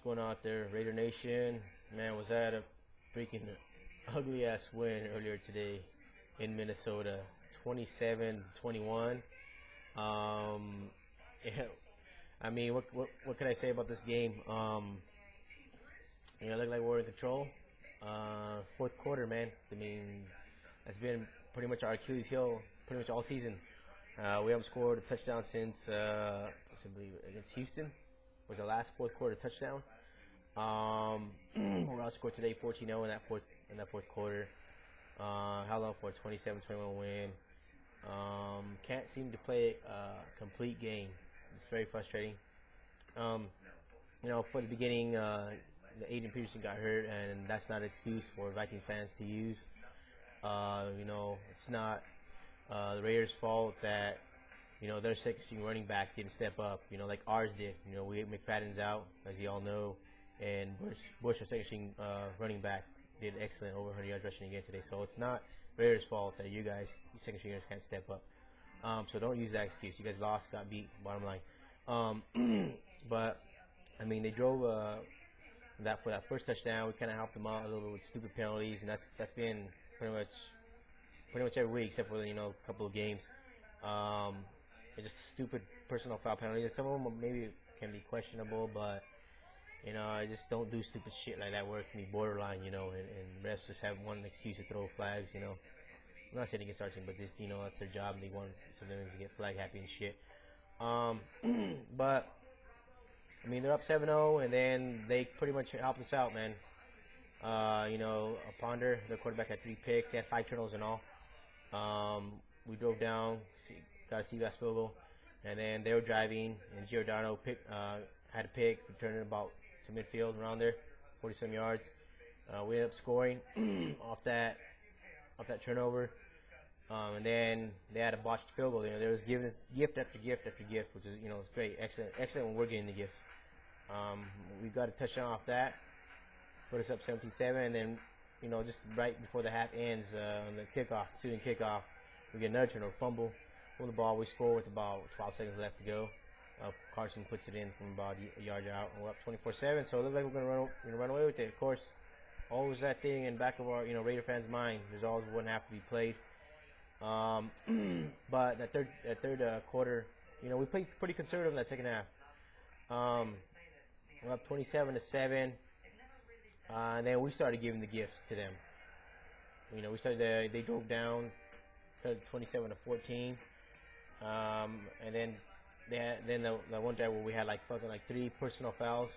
What's going on out there, Raider Nation? Man, was that a freaking ugly ass win earlier today in Minnesota, 27-21. Yeah, I mean, what can I say about this game? Look like we're in control. Fourth quarter, man. I mean, that's been pretty much our Achilles heel, pretty much all season. We haven't scored a touchdown since I believe against Houston. Was the last fourth quarter touchdown. We're outscored today 14-0 in that fourth quarter. Held on for a 27-21 win. Can't seem to play a complete game. It's very frustrating. For the beginning, the Adrian Peterson got hurt, and that's not an excuse for Vikings fans to use. It's not the Raiders' fault that their second string running back didn't step up. Like ours did. We had McFadden's out, as you all know, and Bush, our second string running back, did excellent, over 100 yards rushing again today. So it's not Raiders' fault that you guys, second stringers, can't step up. So don't use that excuse. You guys lost, got beat. Bottom line. But I mean, they drove for that first touchdown. We kind of helped them out a little with stupid penalties, and that's been pretty much every week except for a couple of games. It's just stupid personal foul penalties. Some of them maybe can be questionable, but I just don't do stupid shit like that where it can be borderline, and refs just have one excuse to throw flags. I'm not saying against our team, but this, that's their job, and they want some of them to get flag happy and shit. But I mean, they're up 7-0, and then they pretty much helped us out, man. Ponder, their quarterback, had 3 picks. They had 5 turnovers in all. We drove down, got a Seabass field goal, and then they were driving, and Giordano had a pick, returned it about to midfield around there, 40-some yards. We ended up scoring off that turnover, and then they had a botched field goal. They was giving us gift after gift after gift, which is it's great, excellent when we're getting the gifts. We got a touchdown off that, put us up 17-7, and then just right before the half ends, on the kickoff, ensuing kickoff, we get another turnover, fumble the ball. We score with about 12 seconds left to go. Carson puts it in from about a yard out, and we're up 24-7. So it looks like we're gonna run away with it. Of course, always that thing in the back of our Raider fans' mind. There's always one half to be played. But that third quarter, we played pretty conservative in that second half. We're up 27-7, and then we started giving the gifts to them. We started. They drove down, started 27-14, and then the one drive where we had like 3 personal fouls.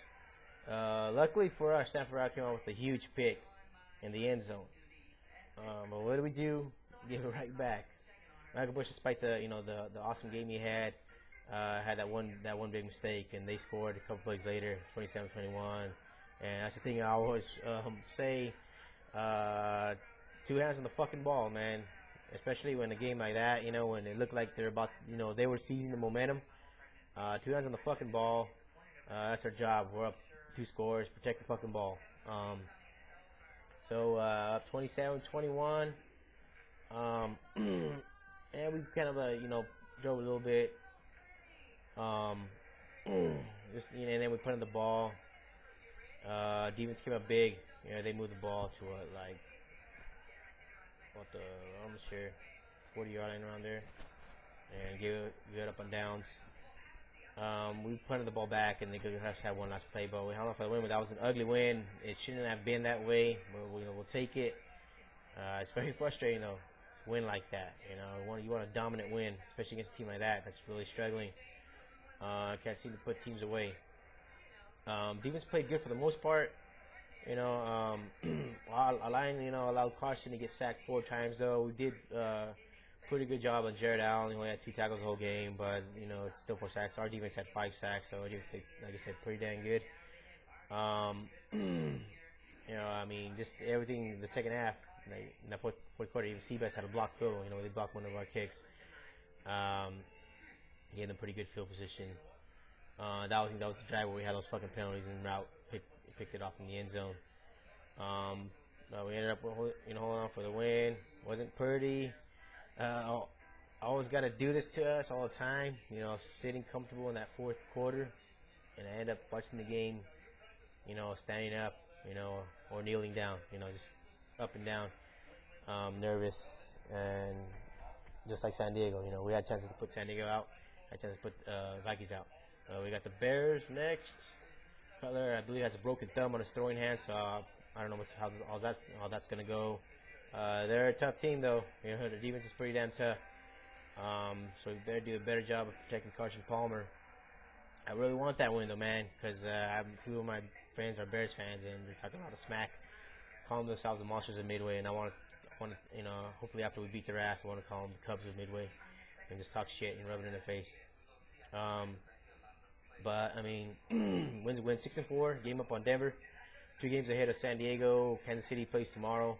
Luckily for us, Stanford came out with a huge pick in the end zone. But what did we do? Give it right back. Michael Bush, despite the awesome game he had that one big mistake, and they scored a couple plays later, 27-21. And that's the thing I always say: 2 hands on the fucking ball, man. Especially when a game like that, when it looked like they're about, they were seizing the momentum. 2 hands on the fucking ball. That's our job. We're up 2 scores. Protect the fucking ball. So up 27-21. And we kind of drove a little bit. And then we put in the ball. Defense came up big. They moved the ball to almost sure 40-yard line around there, and give it up on downs. We punted the ball back, and they could have had one last play, but we held on for the win. But that was an ugly win. It shouldn't have been that way, but we'll take it. It's very frustrating though to win like that. You want a dominant win, especially against a team like that that's really struggling. Can't seem to put teams away. Defense played good for the most part. Our line, allowed Carson to get sacked 4 times though. We did pretty good job on Jared Allen. He only had 2 tackles the whole game, but it's still 4 sacks. Our defense had 5 sacks, so our defense played, like I said, pretty dang good. Just everything. The second half, in the fourth quarter, even Seabass had a blocked field goal. They blocked one of our kicks. He had a pretty good field position. That was the drive where we had those fucking penalties en route. Picked it off in the end zone. We ended up holding on for the win. Wasn't pretty. Always got to do this to us all the time. Sitting comfortable in that fourth quarter, and I end up watching the game standing up, or kneeling down, just up and down, nervous, and just like San Diego, we had chances to put San Diego out, had chances to put Vikings out. We got the Bears next. Cutler, I believe, has a broken thumb on his throwing hand, so I don't know how that's gonna go. They're a tough team, though. Their defense is pretty damn tough. So they better do a better job of protecting Carson Palmer. I really want that win, though, man, because two of my friends are Bears fans, and they're talking a lot of smack, calling themselves the monsters of Midway, and I want to, hopefully after we beat their ass, I want to call them the Cubs of Midway, and just talk shit and rub it in their face. But I mean, wins 6-4, game up on Denver, 2 games ahead of San Diego. Kansas City plays tomorrow.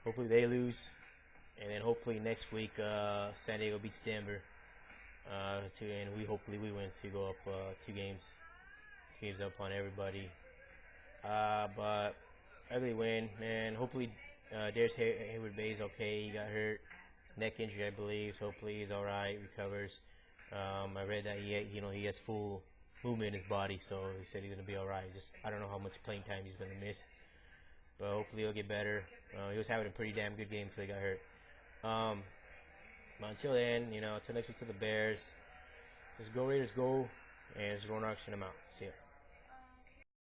Hopefully they lose, and then hopefully next week San Diego beats Denver. And hopefully we win to go up 2 games up on everybody. But ugly win, man. Hopefully Darius Hayward-Bay is okay. He got hurt, neck injury, I believe. So hopefully he's all right, recovers. I read that he has full movement in his body, so he said he's gonna be all right. I don't know how much playing time he's gonna miss, but hopefully he'll get better. He was having a pretty damn good game until he got hurt. But until then, until next week to the Bears, just go Raiders, go, and just go and auction them out. See ya.